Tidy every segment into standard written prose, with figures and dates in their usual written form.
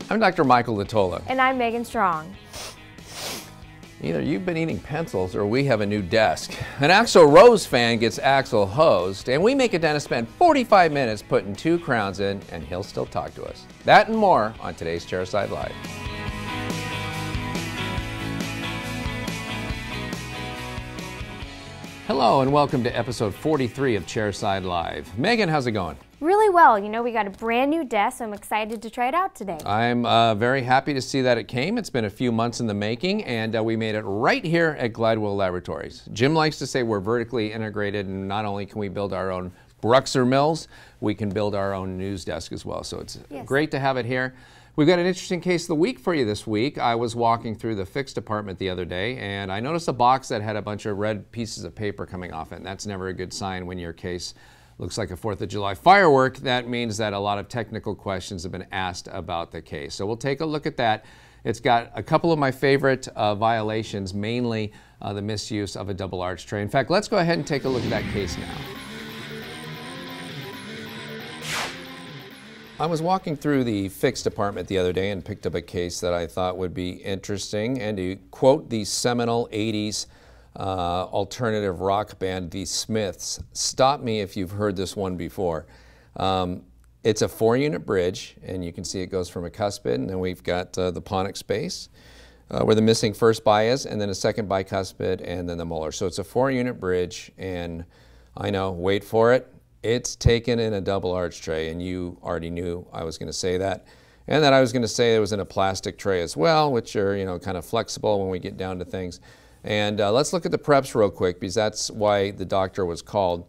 I'm Dr. Michael Latola. And I'm Megan Strong. Either you've been eating pencils or we have a new desk. An Axl Rose fan gets Axl hosed, and we make a dentist spend 45 minutes putting 2 crowns in, and he'll still talk to us. That and more on today's Chairside Live. Hello and welcome to episode 43 of Chairside Live. Megan, how's it going? Really well. You know, we got a brand new desk, so I'm excited to try it out today. I'm very happy to see that it came. It's been a few months in the making, and we made it right here at Glidewell Laboratories. Jim likes to say we're vertically integrated, and not only can we build our own Bruxer mills, we can build our own news desk as well. So it's great to have it here. We've got an interesting case of the week for you this week. I was walking through the fix department the other day, and I noticed a box that had a bunch of red pieces of paper coming off it, and that's never a good sign when your case looks like a 4th of July firework. That means that a lot of technical questions have been asked about the case. So we'll take a look at that. It's got a couple of my favorite violations, mainly the misuse of a double arch tray. In fact, let's go ahead and take a look at that case now. I was walking through the fix department the other day and picked up a case that I thought would be interesting, and to quote the seminal 80s alternative rock band, the Smiths, stop me if you've heard this one before. It's a 4-unit bridge, and you can see it goes from a cuspid, and then we've got the ponic space where the missing first bi is, and then a second bicuspid, and then the molar. So it's a 4-unit bridge, and I know, wait for it, it's taken in a double arch tray, and you already knew I was going to say that. And that I was going to say it was in a plastic tray as well, which are, you know, kind of flexible when we get down to things. And let's look at the preps real quick, because that's why the doctor was called.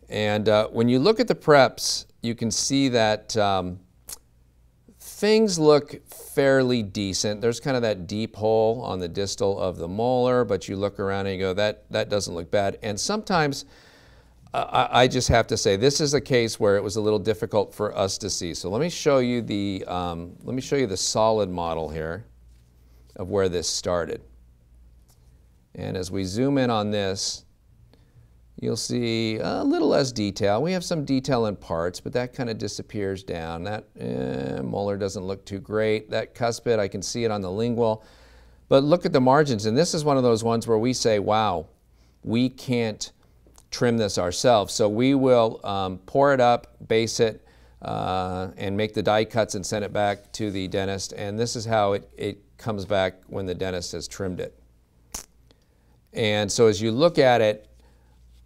And when you look at the preps, you can see that things look fairly decent. There's kind of that deep hole on the distal of the molar, but you look around and you go, that doesn't look bad. And sometimes I just have to say, this is a case where it was a little difficult for us to see. So let me show you the solid model here of where this started. And as we zoom in on this, you'll see a little less detail. We have some detail in parts, but that kind of disappears down. That molar doesn't look too great. That cuspid, I can see it on the lingual. But look at the margins, and this is one of those ones where we say, wow, we can't trim this ourselves. So we will pour it up, base it, and make the die cuts and send it back to the dentist. And this is how it comes back when the dentist has trimmed it. And so as you look at it,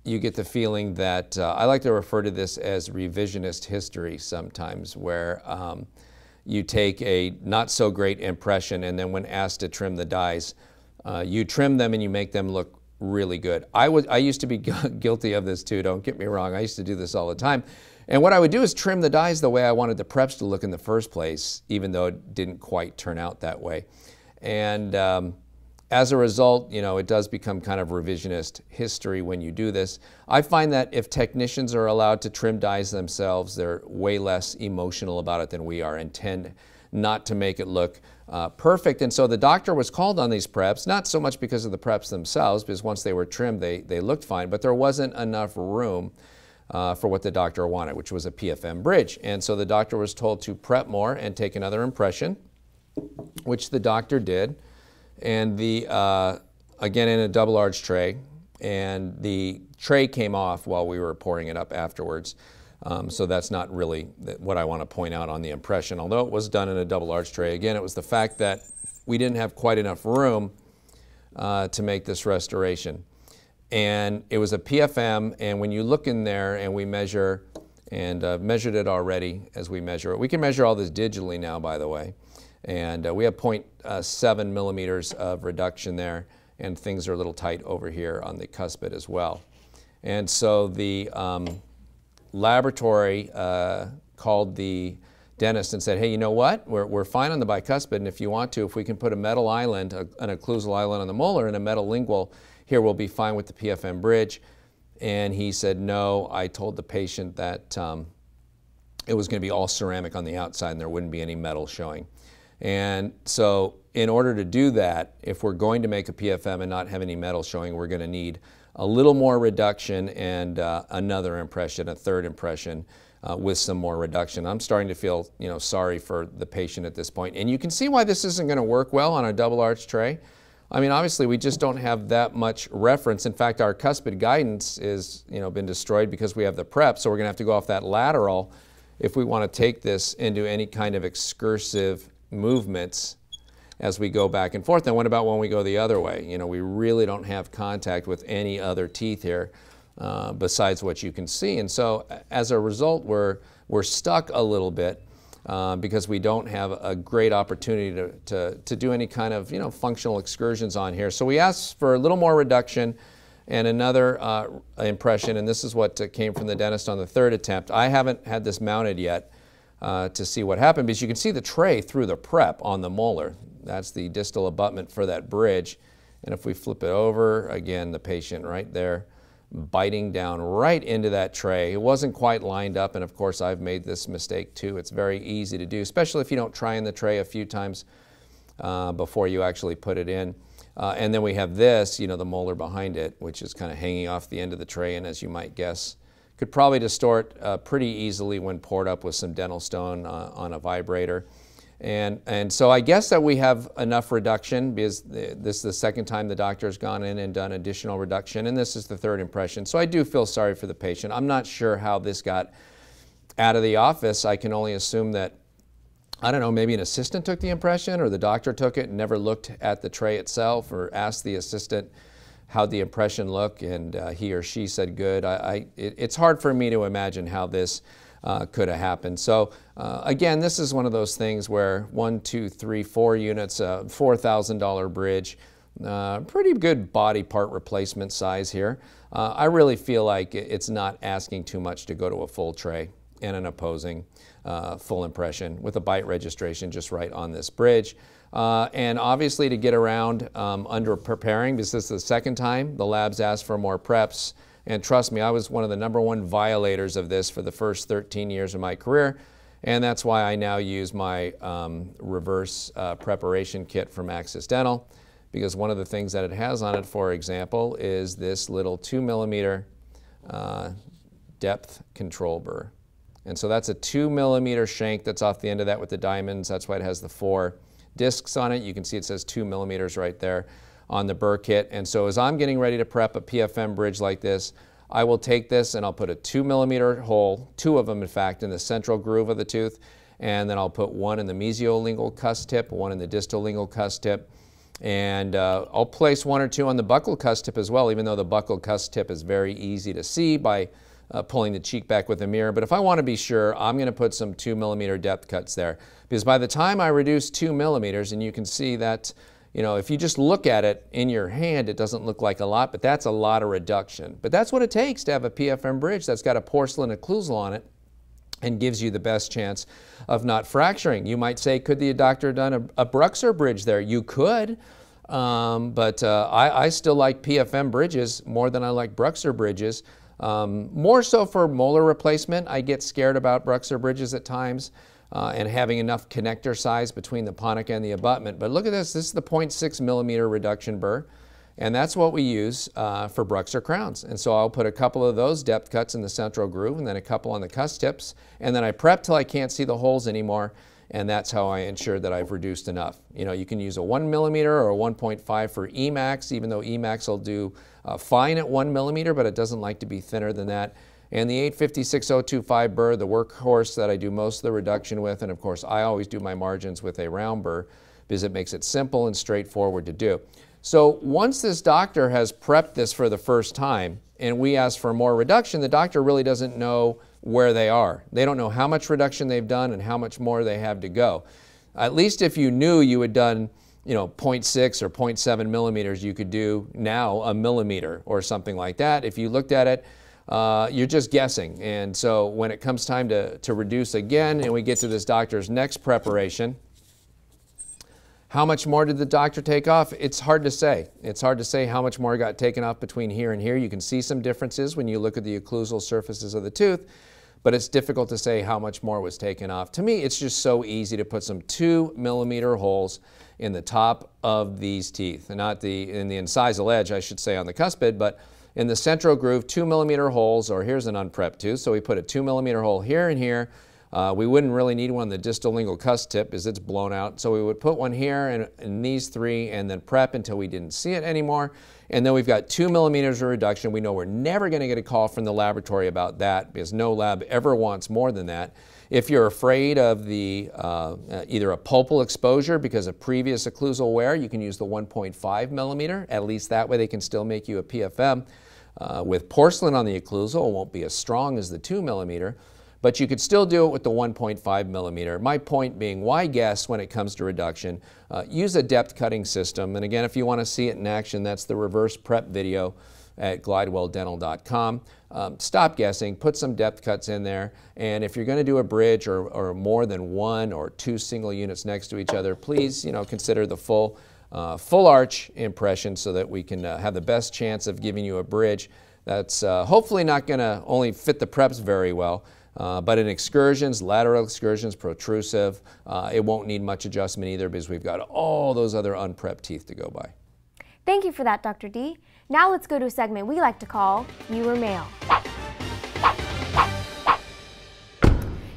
you get the feeling that, I like to refer to this as revisionist history sometimes, where you take a not so great impression, and then when asked to trim the dies, you trim them and you make them look really good. I used to be guilty of this too, don't get me wrong. I used to do this all the time. And what I would do is trim the dies the way I wanted the preps to look in the first place, even though it didn't quite turn out that way. And as a result, you know, it does become kind of revisionist history when you do this. I find that if technicians are allowed to trim dies themselves, they're way less emotional about it than we are, and tend not to make it look perfect. And so the doctor was called on these preps, not so much because of the preps themselves, because once they were trimmed, they looked fine, but there wasn't enough room for what the doctor wanted, which was a PFM bridge. And so the doctor was told to prep more and take another impression, which the doctor did. And again, in a double arch tray, and the tray came off while we were pouring it up afterwards. So that's not really what I want to point out on the impression. Although it was done in a double arch tray, again, it was the fact that we didn't have quite enough room to make this restoration. And it was a PFM, and when you look in there and we measure, and measured it already as we measure it. We can measure all this digitally now, by the way. And we have 0.7 millimeters of reduction there, and things are a little tight over here on the cuspid as well. And so the laboratory called the dentist and said, hey, you know what, we're fine on the bicuspid, and if you want to, if we can put a metal island, an occlusal island on the molar and a metal lingual, here we'll be fine with the PFM bridge. And he said, no, I told the patient that it was going to be all ceramic on the outside and there wouldn't be any metal showing. And so in order to do that, if we're going to make a PFM and not have any metal showing, we're going to need a little more reduction and another impression, a third impression, with some more reduction. I'm starting to feel, sorry for the patient at this point. And you can see why this isn't going to work well on a double arch tray. I mean, obviously, we just don't have that much reference. In fact, our cuspid guidance is, been destroyed because we have the prep, so we're going to have to go off that lateral if we want to take this into any kind of excursive movements as we go back and forth. And what about when we go the other way? We really don't have contact with any other teeth here besides what you can see. And so as a result, we're stuck a little bit because we don't have a great opportunity to do any kind of functional excursions on here. So we asked for a little more reduction and another impression, and this is what came from the dentist on the third attempt. I haven't had this mounted yet to see what happened, because you can see the tray through the prep on the molar. That's the distal abutment for that bridge. And if we flip it over, again, the patient right there biting down right into that tray. It wasn't quite lined up, and of course I've made this mistake too. It's very easy to do, especially if you don't try in the tray a few times before you actually put it in. And then we have this, the molar behind it, which is kind of hanging off the end of the tray, and as you might guess, could probably distort pretty easily when poured up with some dental stone on a vibrator. And so I guess that we have enough reduction, because this is the second time the doctor's gone in and done additional reduction, and this is the third impression. So I do feel sorry for the patient. I'm not sure how this got out of the office. I can only assume that, I don't know, maybe an assistant took the impression, or the doctor took it and never looked at the tray itself, or asked the assistant how'd the impression look, and he or she said good. It's hard for me to imagine how this could have happened. So again, this is one of those things where 1, 2, 3, 4 units, $4,000 bridge, pretty good body part replacement size here. I really feel like it's not asking too much to go to a full tray and an opposing full impression with a bite registration just right on this bridge. And obviously to get around under preparing, because this is the second time the labs asked for more preps. And trust me, I was one of the #1 violators of this for the first 13 years of my career. And that's why I now use my reverse preparation kit from Axis Dental, because one of the things that it has on it, for example, is this little 2mm depth control burr. And so that's a 2mm shank that's off the end of that with the diamonds. That's why it has the 4 discs on it. You can see it says 2mm right there on the burr kit. And so as I'm getting ready to prep a PFM bridge like this, I will take this and I'll put a 2mm hole, 2 of them in fact, in the central groove of the tooth, and then I'll put 1 in the mesiolingual cusp tip, 1 in the distal lingual cusp tip, and I'll place 1 or 2 on the buccal cusp tip as well, even though the buccal cusp tip is very easy to see by pulling the cheek back with a mirror. But if I want to be sure, I'm going to put some 2mm depth cuts there, because by the time I reduce 2mm, and you can see that, if you just look at it in your hand, it doesn't look like a lot, but that's a lot of reduction. But that's what it takes to have a PFM bridge that's got a porcelain occlusal on it and gives you the best chance of not fracturing. You might say, could the doctor have done a Bruxer bridge there? You could, but I still like PFM bridges more than I like Bruxer bridges. More so for molar replacement. I get scared about Bruxer bridges at times. And having enough connector size between the ponica and the abutment. But look at this. This is the 0.6mm reduction burr, and that's what we use for Bruxer crowns. And so I'll put a couple of those depth cuts in the central groove, and then a couple on the cusp tips, and then I prep till I can't see the holes anymore, and that's how I ensure that I've reduced enough. You can use a 1mm or a 1.5 for Emax, even though Emax will do fine at 1mm, but it doesn't like to be thinner than that. And the 856-025 burr, the workhorse that I do most of the reduction with, and of course I always do my margins with a round burr because it makes it simple and straightforward to do. So once this doctor has prepped this for the first time and we ask for more reduction, the doctor really doesn't know where they are. They don't know how much reduction they've done and how much more they have to go. At least if you knew you had done 0.6 or 0.7mm, you could do now 1mm or something like that. If you looked at it, you're just guessing. And so when it comes time to reduce again and we get to this doctor's next preparation, how much more did the doctor take off? It's hard to say. It's hard to say how much more got taken off between here and here. You can see some differences when you look at the occlusal surfaces of the tooth, but it's difficult to say how much more was taken off. To me, it's just so easy to put some 2mm holes in the top of these teeth, and not in the incisal edge, I should say, on the cuspid, but In the central groove, 2mm holes, or here's an unprepped tooth, so we put a 2mm hole here and here. We wouldn't really need one in the distal lingual cusp tip as it's blown out, so we would put one here and these three and then prep until we didn't see it anymore. And then we've got 2mm of reduction. We know we're never going to get a call from the laboratory about that because no lab ever wants more than that. If you're afraid of the either a pulpal exposure because of previous occlusal wear, you can use the 1.5mm. At least that way they can still make you a PFM. With porcelain on the occlusal, it won't be as strong as the 2mm, but you could still do it with the 1.5mm. My point being, why guess when it comes to reduction? Use a depth cutting system. And again, if you want to see it in action, that's the reverse prep video at glidewelldental.com. Stop guessing, put some depth cuts in there, and if you're going to do a bridge or more than one or two single units next to each other, please consider the full arch impression so that we can have the best chance of giving you a bridge that's hopefully not going to only fit the preps very well, but in excursions, lateral excursions, protrusive, it won't need much adjustment either because we've got all those other unprepped teeth to go by. Thank you for that, Dr. D. Now let's go to a segment we like to call Viewer Mail.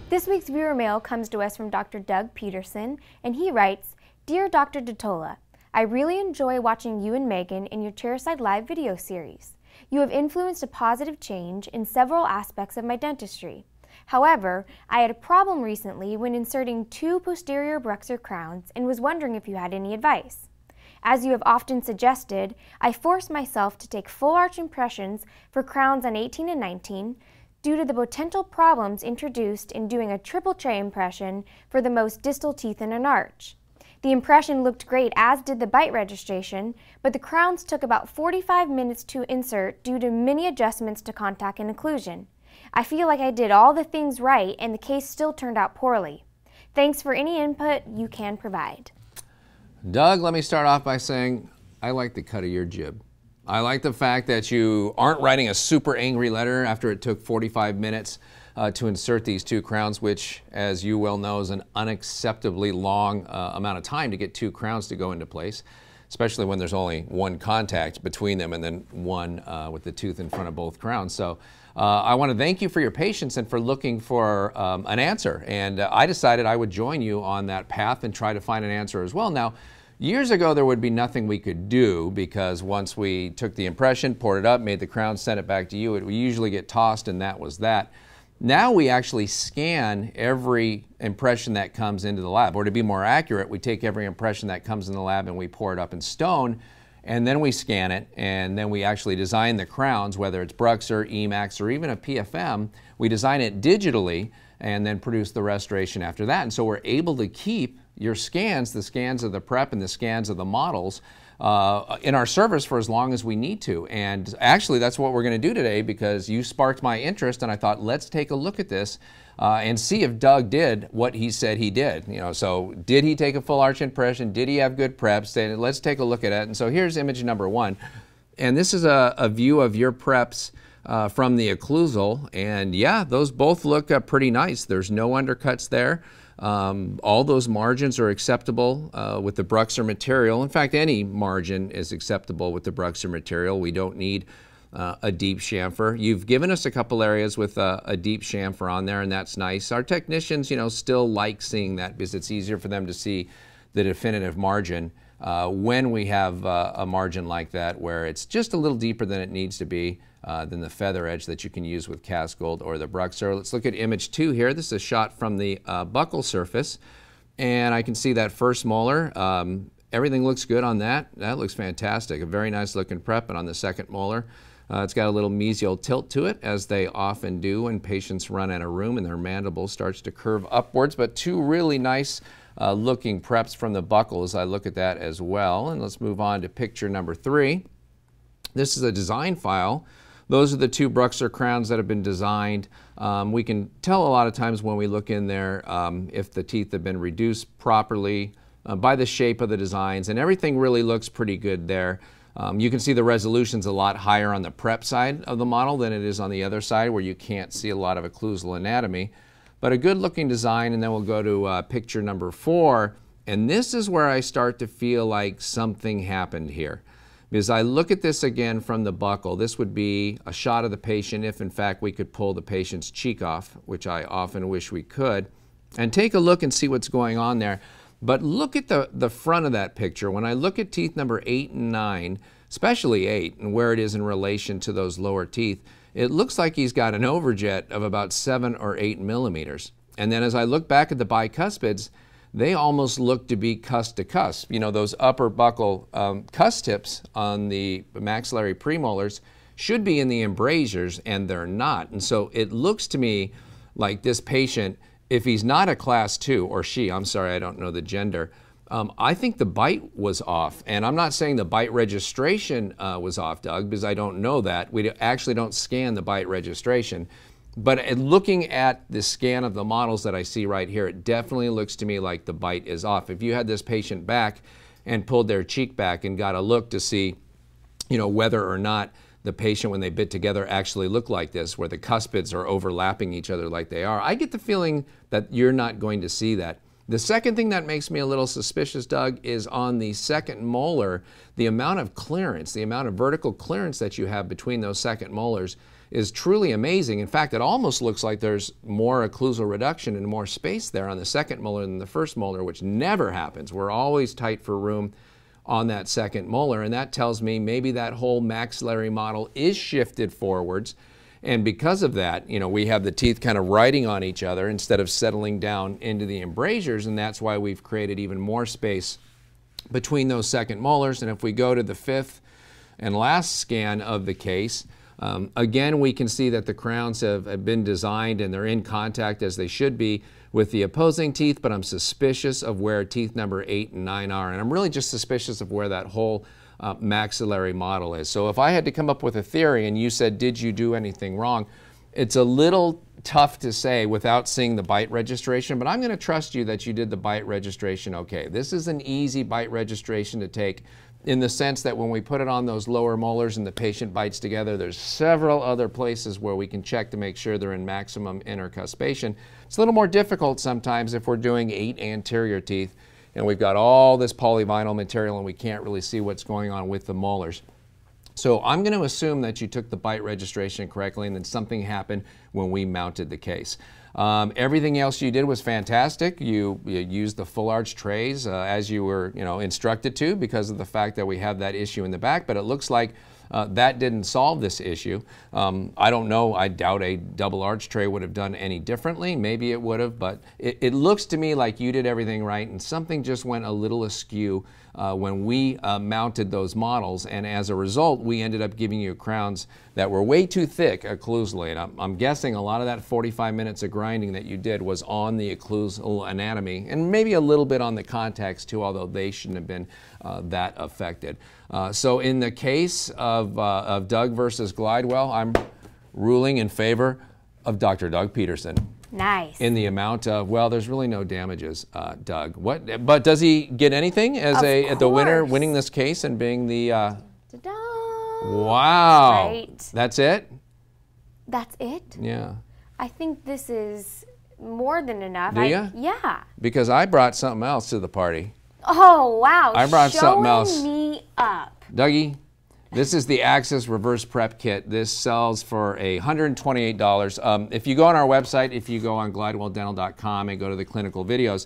This week's Viewer Mail comes to us from Dr. Doug Peterson, and he writes, "Dear Dr. Dottola, I really enjoy watching you and Megan in your Chairside Live video series. You have influenced a positive change in several aspects of my dentistry. However, I had a problem recently when inserting 2 posterior bruxer crowns and was wondering if you had any advice. As you have often suggested, I force myself to take full arch impressions for crowns on 18 and 19 due to the potential problems introduced in doing a triple tray impression for the most distal teeth in an arch. The impression looked great, as did the bite registration, but the crowns took about 45 minutes to insert due to many adjustments to contact and occlusion. I feel like I did all the things right and the case still turned out poorly. Thanks for any input you can provide." Doug, let me start off by saying I like the cut of your jib. I like the fact that you aren't writing a super angry letter after it took 45 minutes to insert these 2 crowns, which, as you well know, is an unacceptably long amount of time to get 2 crowns to go into place, especially when there's only one contact between them and then one with the tooth in front of both crowns. So I want to thank you for your patience and for looking for an answer. And I decided I would join you on that path and try to find an answer as well. Now, years ago, there would be nothing we could do because once we took the impression, poured it up, made the crown, sent it back to you, it would usually get tossed and that was that. Now we actually scan every impression that comes into the lab, or to be more accurate, we take every impression that comes in the lab and we pour it up in stone, and then we scan it, and then we actually design the crowns, whether it's Bruxer, Emax, or even a PFM. We design it digitally and then produce the restoration after that. And so we're able to keep your scans, the scans of the prep and the scans of the models, in our service for as long as we need to. And actually that's what we're going to do today because you sparked my interest and I thought, let's take a look at this and see if Doug did what he said he did. So did he take a full arch impression? Did he have good preps? And let's take a look at it. And so here's image number 1. And this is a view of your preps from the occlusal. And yeah, those both look pretty nice. There's no undercuts there. All those margins are acceptable with the Bruxer material. In fact, any margin is acceptable with the Bruxer material. We don't need a deep chamfer. You've given us a couple areas with a deep chamfer on there, and that's nice. Our technicians, still like seeing that because it's easier for them to see the definitive margin when we have a margin like that where it's just a little deeper than it needs to be than the feather edge that you can use with cast gold or the Bruxer. Let's look at image 2 here. This is a shot from the buccal surface, and I can see that first molar. Everything looks good on that. That looks fantastic. A very nice looking prep. And on the second molar, it's got a little mesial tilt to it, as they often do when patients run out of room and their mandible starts to curve upwards. But 2 really nice looking preps from the buccal as I look at that as well. And let's move on to picture number 3. This is a design file. Those are the 2 Bruxer crowns that have been designed. We can tell a lot of times when we look in there if the teeth have been reduced properly by the shape of the designs, and everything really looks pretty good there. You can see the resolution's a lot higher on the prep side of the model than it is on the other side where you can't see a lot of occlusal anatomy. But a good looking design, and then we'll go to picture number 4, and this is where I start to feel like something happened here. Because I look at this again from the buccal, this would be a shot of the patient if in fact we could pull the patient's cheek off, which I often wish we could, and take a look and see what's going on there. But look at the front of that picture. When I look at teeth number 8 and 9, especially 8, and where it is in relation to those lower teeth, it looks like he's got an overjet of about 7 or 8 millimeters. And then as I look back at the bicuspids, they almost look to be cusp to cusp. You know, those upper buccal cusp tips on the maxillary premolars should be in the embrasures, and they're not. And so it looks to me like this patient, if he's not a class 2, or she, I'm sorry, I don't know the gender, I think the bite was off. And I'm not saying the bite registration was off, Doug, because I don't know that. We actually don't scan the bite registration. But looking at the scan of the models that I see right here, it definitely looks to me like the bite is off. If you had this patient back and pulled their cheek back and got a look to see, you know, whether or not the patient, when they bit together, actually look like this, where the cuspids are overlapping each other like they are, I get the feeling that you're not going to see that. The second thing that makes me a little suspicious, Doug, is on the second molar, the amount of clearance, the amount of vertical clearance that you have between those second molars is truly amazing. In fact, it almost looks like there's more occlusal reduction and more space there on the second molar than the first molar, which never happens. We're always tight for room on that second molar, and that tells me maybe that whole maxillary model is shifted forwards. And because of that, you know, we have the teeth kind of riding on each other instead of settling down into the embrasures, and that's why we've created even more space between those second molars. And if we go to the 5th and last scan of the case, again, we can see that the crowns have been designed and they're in contact as they should be with the opposing teeth, but I'm suspicious of where teeth number 8 and 9 are. And I'm really just suspicious of where that whole maxillary model is. So if I had to come up with a theory and you said, did you do anything wrong? It's a little tough to say without seeing the bite registration, but I'm going to trust you that you did the bite registration okay. This is an easy bite registration to take, in the sense that when we put it on those lower molars and the patient bites together, there's several other places where we can check to make sure they're in maximum intercuspation. It's a little more difficult sometimes if we're doing 8 anterior teeth and we've got all this polyvinyl material and we can't really see what's going on with the molars. So I'm going to assume that you took the bite registration correctly and then something happened when we mounted the case. Everything else you did was fantastic. You used the full arch trays as you were, instructed to, because of the fact that we have that issue in the back, but it looks like that didn't solve this issue. I don't know, I doubt a double arch tray would have done any differently. Maybe it would have, but it looks to me like you did everything right and something just went a little askew when we mounted those models, and as a result we ended up giving you crowns that were way too thick occlusally. And I'm guessing a lot of that 45 minutes of grinding that you did was on the occlusal anatomy and maybe a little bit on the contacts too, although they shouldn't have been that affected. So in the case of Doug versus Glidewell, I'm ruling in favor of Dr. Doug Peterson. Nice. In the amount of, well, there's really no damages, Doug. But does he get anything as the winner, winning this case and being the? Ta-da! Wow. Right. That's it. That's it. Yeah. I think this is more than enough. Do you? Yeah. Because I brought something else to the party. Oh wow! I brought something else. Showing me up. Dougie, this is the Axis Reverse Prep Kit. This sells for $128. If you go on our website, if you go on glidewelldental.com and go to the clinical videos,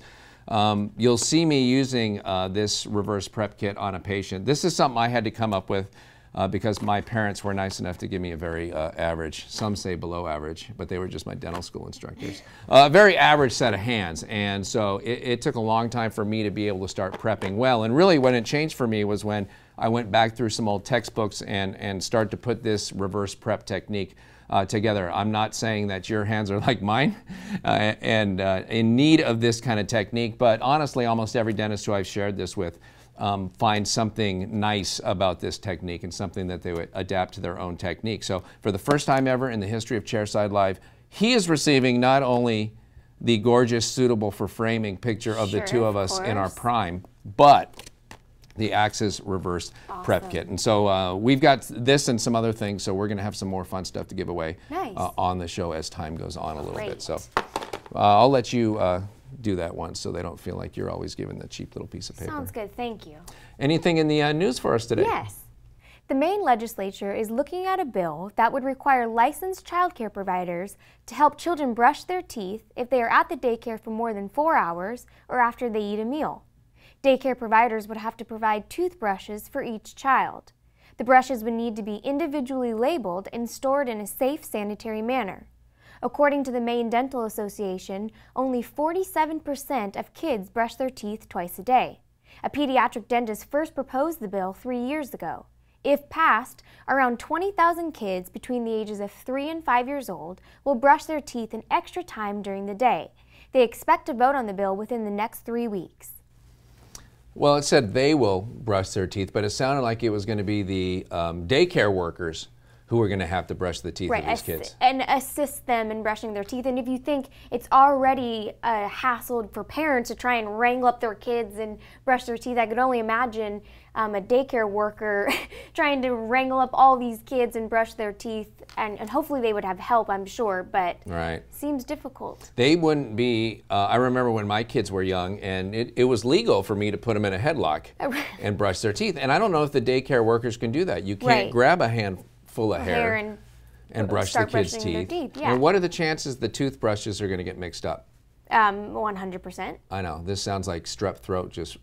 you'll see me using this Reverse Prep Kit on a patient. This is something I had to come up with because my parents were nice enough to give me a very average, some say below average, but they were just my dental school instructors, a very average set of hands. And so it took a long time for me to be able to start prepping well. And really when it changed for me was when I went back through some old textbooks and started to put this reverse prep technique together. I'm not saying that your hands are like mine and in need of this kind of technique, but honestly almost every dentist who I've shared this with find something nice about this technique and something that they would adapt to their own technique. So for the first time ever in the history of Chairside Live, he is receiving not only the gorgeous, suitable for framing picture of the two of us in our prime, but the Axis Reverse Prep Kit. And so we've got this and some other things, so we're going to have some more fun stuff to give away on the show as time goes on a little bit. So I'll let you do that once so they don't feel like you're always giving the cheap little piece of paper. Sounds good, thank you. Anything in the news for us today? Yes. The Maine legislature is looking at a bill that would require licensed childcare providers to help children brush their teeth if they are at the daycare for more than 4 hours or after they eat a meal. Daycare providers would have to provide toothbrushes for each child. The brushes would need to be individually labeled and stored in a safe, sanitary manner. According to the Maine Dental Association, only 47% of kids brush their teeth twice a day. A pediatric dentist first proposed the bill 3 years ago. If passed, around 20,000 kids between the ages of 3 and 5 years old will brush their teeth an extra time during the day. They expect to vote on the bill within the next 3 weeks. Well, it said they will brush their teeth, but it sounded like it was going to be the daycare workers who are going to have to brush the teeth of these kids. And assist them in brushing their teeth. And if you think it's already a hassle for parents to try and wrangle up their kids and brush their teeth, I could only imagine a daycare worker trying to wrangle up all these kids and brush their teeth. And hopefully they would have help, I'm sure, but seems difficult. They wouldn't be, I remember when my kids were young, and it was legal for me to put them in a headlock and brush their teeth. And I don't know if the daycare workers can do that. You can't grab a handful of hair and brush the kids' teeth. And what are the chances the toothbrushes are going to get mixed up? 100%. I know. This sounds like strep throat just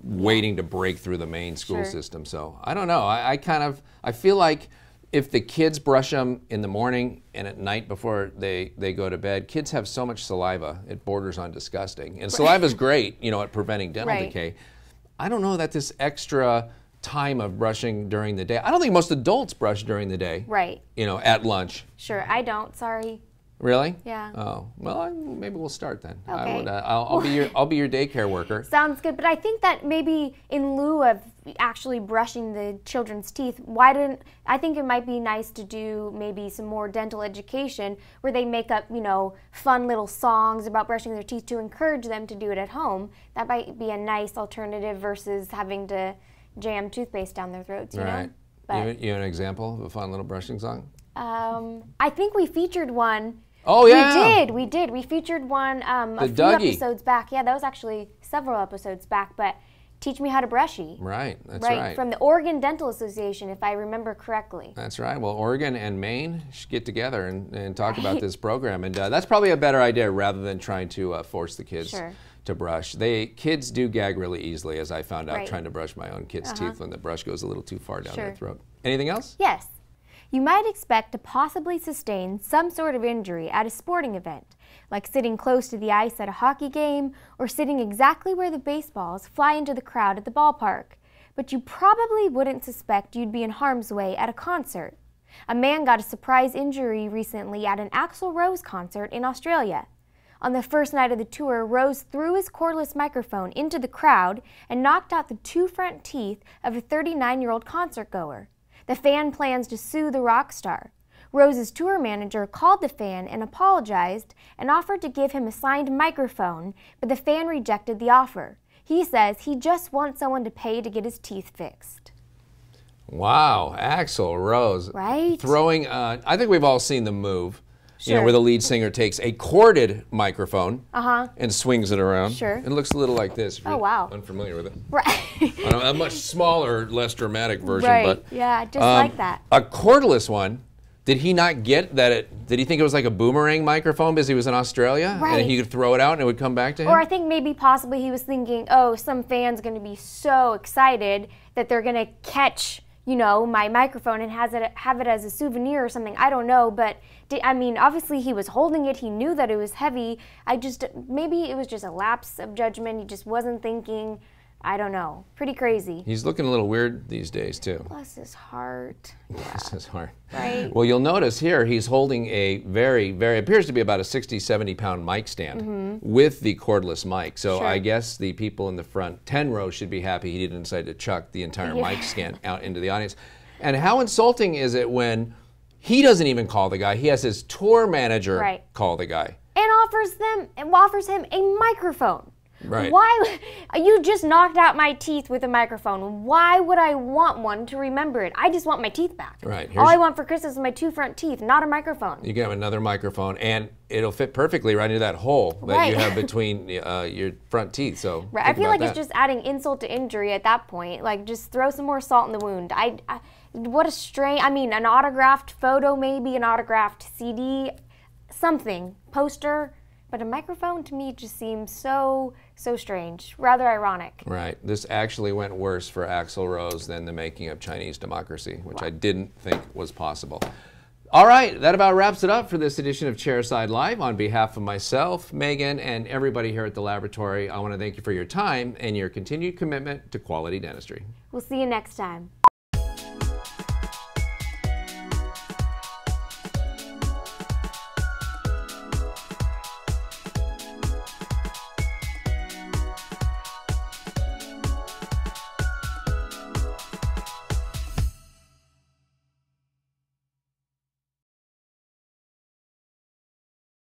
waiting to break through the Maine school system. So I don't know. I feel like if the kids brush them in the morning and at night before they go to bed, kids have so much saliva, it borders on disgusting. And saliva is great, you know, at preventing dental decay. I don't know that this extra time of brushing during the day. I don't think most adults brush during the day. You know, at lunch. Sure, I don't. Sorry. Really? Yeah. Oh, well, maybe we'll start then. Okay. I'll be your daycare worker. Sounds good. But I think that maybe in lieu of actually brushing the children's teeth, I think it might be nice to do maybe some more dental education where they make up, you know, fun little songs about brushing their teeth to encourage them to do it at home. That might be a nice alternative versus having to jam toothpaste down their throats, you know? But, you have an example of a fun little brushing song? I think we featured one. Oh, yeah. We did. We featured one a few Dougie. episodes back. Yeah, that was actually several episodes back, but Teach Me How to Brushy. Right, that's right. From the Oregon Dental Association, if I remember correctly. That's right. Well, Oregon and Maine should get together and talk about this program. And that's probably a better idea rather than trying to force the kids to brush. Kids do gag really easily, as I found out trying to brush my own kids' teeth when the brush goes a little too far down their throat. Anything else? Yes. You might expect to possibly sustain some sort of injury at a sporting event, like sitting close to the ice at a hockey game or sitting exactly where the baseballs fly into the crowd at the ballpark. But you probably wouldn't suspect you'd be in harm's way at a concert. A man got a surprise injury recently at an Axl Rose concert in Australia. On the first night of the tour, Rose threw his cordless microphone into the crowd and knocked out the 2 front teeth of a 39-year-old concertgoer. The fan plans to sue the rock star. Rose's tour manager called the fan and apologized and offered to give him a signed microphone, but the fan rejected the offer. He says he just wants someone to pay to get his teeth fixed. Wow, Axl Rose. Right? Throwing, I think we've all seen the move. You know, where the lead singer takes a corded microphone and swings it around. It looks a little like this if you're unfamiliar with it. Right. A much smaller, less dramatic version. But, yeah, just like that. A cordless one, did he not get that did he think it was like a boomerang microphone because he was in Australia? And he could throw it out and it would come back to him? Or I think maybe possibly he was thinking, oh, some fan's going to be so excited that they're going to catch, you know, my microphone and have it as a souvenir or something. I don't know, but I mean, obviously he was holding it. He knew that it was heavy. Maybe it was just a lapse of judgment. He just wasn't thinking. I don't know. Pretty crazy. He's looking a little weird these days, too. Bless his heart. Bless his heart. Right. Well, you'll notice here he's holding a very, appears to be about a 60, 70-pound mic stand with the cordless mic. So I guess the people in the front 10 rows should be happy he didn't decide to chuck the entire mic stand out into the audience. And how insulting is it when he doesn't even call the guy, he has his tour manager call the guy. And offers him a microphone. Right. Why? You just knocked out my teeth with a microphone. Why would I want one to remember it? I just want my teeth back. Right. All I want for Christmas is my 2 front teeth, not a microphone. You can have another microphone, and it'll fit perfectly right into that hole that you have between your front teeth. So right. I feel like it's just adding insult to injury at that point. Like, just throw some more salt in the wound. What a strange. I mean, an autographed photo, maybe an autographed CD, something, poster. But a microphone, to me, just seems so strange, rather ironic. Right. This actually went worse for Axl Rose than the making of Chinese democracy, which I didn't think was possible. All right, that about wraps it up for this edition of Chairside Live. On behalf of myself, Megan, and everybody here at the laboratory, I want to thank you for your time and your continued commitment to quality dentistry. We'll see you next time.